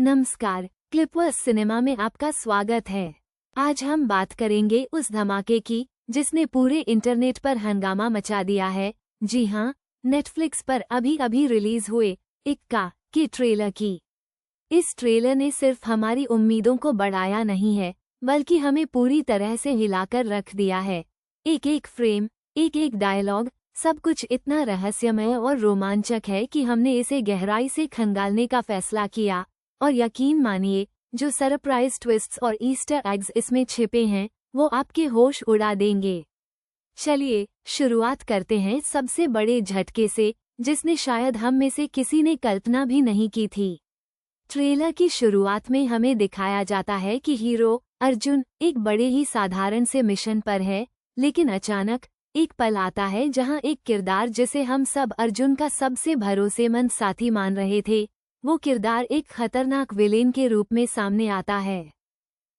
नमस्कार, क्लिपवर्स सिनेमा में आपका स्वागत है। आज हम बात करेंगे उस धमाके की जिसने पूरे इंटरनेट पर हंगामा मचा दिया है। जी हाँ, नेटफ्लिक्स पर अभी अभी रिलीज हुए इक्का के ट्रेलर की। इस ट्रेलर ने सिर्फ हमारी उम्मीदों को बढ़ाया नहीं है, बल्कि हमें पूरी तरह से हिलाकर रख दिया है। एक एक फ्रेम, एक एक डायलॉग, सब कुछ इतना रहस्यमय और रोमांचक है कि हमने इसे गहराई से खंगालने का फैसला किया। और यकीन मानिए, जो सरप्राइज ट्विस्ट्स और ईस्टर एग्स इसमें छिपे हैं, वो आपके होश उड़ा देंगे। चलिए शुरुआत करते हैं सबसे बड़े झटके से, जिसने शायद हम में से किसी ने कल्पना भी नहीं की थी। ट्रेलर की शुरुआत में हमें दिखाया जाता है कि हीरो अर्जुन एक बड़े ही साधारण से मिशन पर है, लेकिन अचानक एक पल आता है जहां एक किरदार जिसे हम सब अर्जुन का सबसे भरोसेमंद साथी मान रहे थे, वो किरदार एक खतरनाक विलेन के रूप में सामने आता है।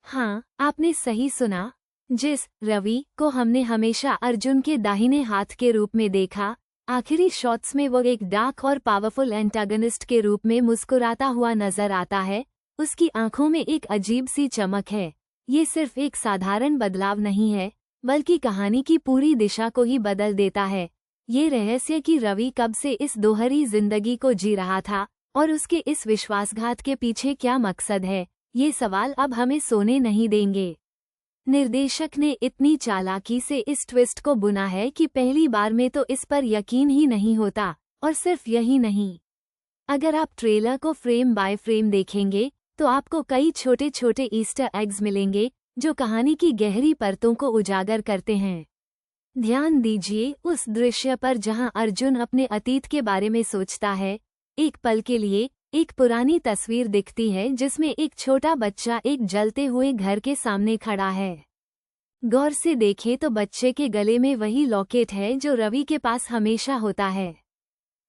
हाँ, आपने सही सुना। जिस रवि को हमने हमेशा अर्जुन के दाहिने हाथ के रूप में देखा, आखिरी शॉट्स में वो एक डार्क और पावरफुल एंटागनिस्ट के रूप में मुस्कुराता हुआ नजर आता है। उसकी आंखों में एक अजीब सी चमक है। ये सिर्फ एक साधारण बदलाव नहीं है, बल्कि कहानी की पूरी दिशा को ही बदल देता है। ये रहस्य कि रवि कब से इस दोहरी जिंदगी को जी रहा था और उसके इस विश्वासघात के पीछे क्या मकसद है, ये सवाल अब हमें सोने नहीं देंगे। निर्देशक ने इतनी चालाकी से इस ट्विस्ट को बुना है कि पहली बार में तो इस पर यकीन ही नहीं होता। और सिर्फ यही नहीं, अगर आप ट्रेलर को फ्रेम बाय फ्रेम देखेंगे तो आपको कई छोटे छोटे ईस्टर एग्स मिलेंगे जो कहानी की गहरी परतों को उजागर करते हैं। ध्यान दीजिए उस दृश्य पर जहां अर्जुन अपने अतीत के बारे में सोचता है। एक पल के लिए एक पुरानी तस्वीर दिखती है जिसमें एक छोटा बच्चा एक जलते हुए घर के सामने खड़ा है। गौर से देखें तो बच्चे के गले में वही लॉकेट है जो रवि के पास हमेशा होता है।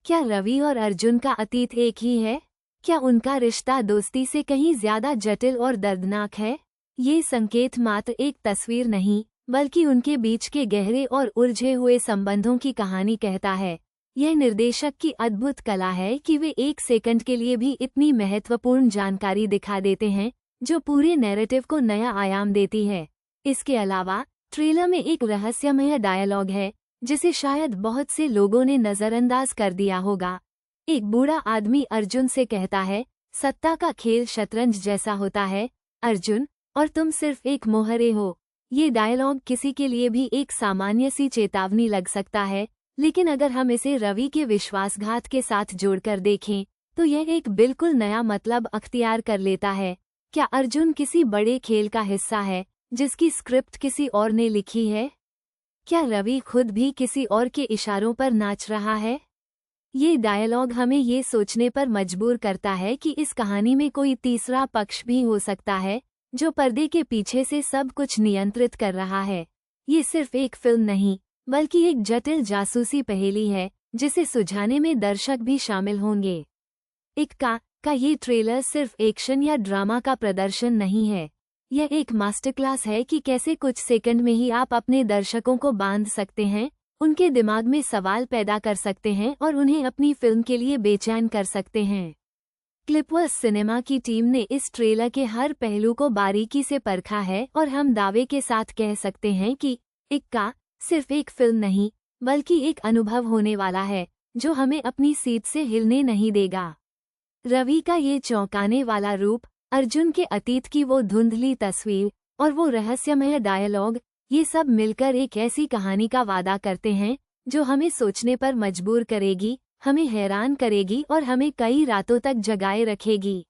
क्या रवि और अर्जुन का अतीत एक ही है? क्या उनका रिश्ता दोस्ती से कहीं ज्यादा जटिल और दर्दनाक है? ये संकेत मात्र एक तस्वीर नहीं, बल्कि उनके बीच के गहरे और उलझे हुए संबंधों की कहानी कहता है। यह निर्देशक की अद्भुत कला है कि वे एक सेकंड के लिए भी इतनी महत्वपूर्ण जानकारी दिखा देते हैं, जो पूरे नैरेटिव को नया आयाम देती है। इसके अलावा ट्रेलर में एक रहस्यमय डायलॉग है जिसे शायद बहुत से लोगों ने नजरअंदाज कर दिया होगा। एक बूढ़ा आदमी अर्जुन से कहता है, सत्ता का खेल शतरंज जैसा होता है अर्जुन, और तुम सिर्फ एक मोहरे हो। ये डायलॉग किसी के लिए भी एक सामान्य सी चेतावनी लग सकता है, लेकिन अगर हम इसे रवि के विश्वासघात के साथ जोड़कर देखें तो यह एक बिल्कुल नया मतलब अख्तियार कर लेता है। क्या अर्जुन किसी बड़े खेल का हिस्सा है जिसकी स्क्रिप्ट किसी और ने लिखी है? क्या रवि खुद भी किसी और के इशारों पर नाच रहा है? ये डायलॉग हमें ये सोचने पर मजबूर करता है कि इस कहानी में कोई तीसरा पक्ष भी हो सकता है जो पर्दे के पीछे से सब कुछ नियंत्रित कर रहा है। ये सिर्फ एक फिल्म नहीं, बल्कि एक जटिल जासूसी पहेली है जिसे सुलझाने में दर्शक भी शामिल होंगे। इक्का का ये ट्रेलर सिर्फ एक्शन या ड्रामा का प्रदर्शन नहीं है। यह एक मास्टरक्लास है कि कैसे कुछ सेकंड में ही आप अपने दर्शकों को बांध सकते हैं, उनके दिमाग में सवाल पैदा कर सकते हैं और उन्हें अपनी फिल्म के लिए बेचैन कर सकते हैं। क्लिपवर्स सिनेमा की टीम ने इस ट्रेलर के हर पहलू को बारीकी से परखा है और हम दावे के साथ कह सकते हैं कि इक्का सिर्फ एक फिल्म नहीं, बल्कि एक अनुभव होने वाला है जो हमें अपनी सीट से हिलने नहीं देगा। रवि का ये चौंकाने वाला रूप, अर्जुन के अतीत की वो धुंधली तस्वीर और वो रहस्यमय डायलॉग, ये सब मिलकर एक ऐसी कहानी का वादा करते हैं जो हमें सोचने पर मजबूर करेगी, हमें हैरान करेगी और हमें कई रातों तक जगाए रखेगी।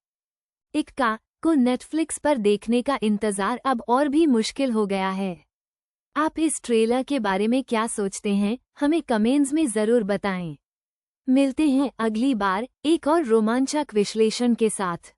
इक्का को नेटफ्लिक्स पर देखने का इंतजार अब और भी मुश्किल हो गया है। आप इस ट्रेलर के बारे में क्या सोचते हैं, हमें कमेंट्स में जरूर बताएं। मिलते हैं अगली बार एक और रोमांचक विश्लेषण के साथ।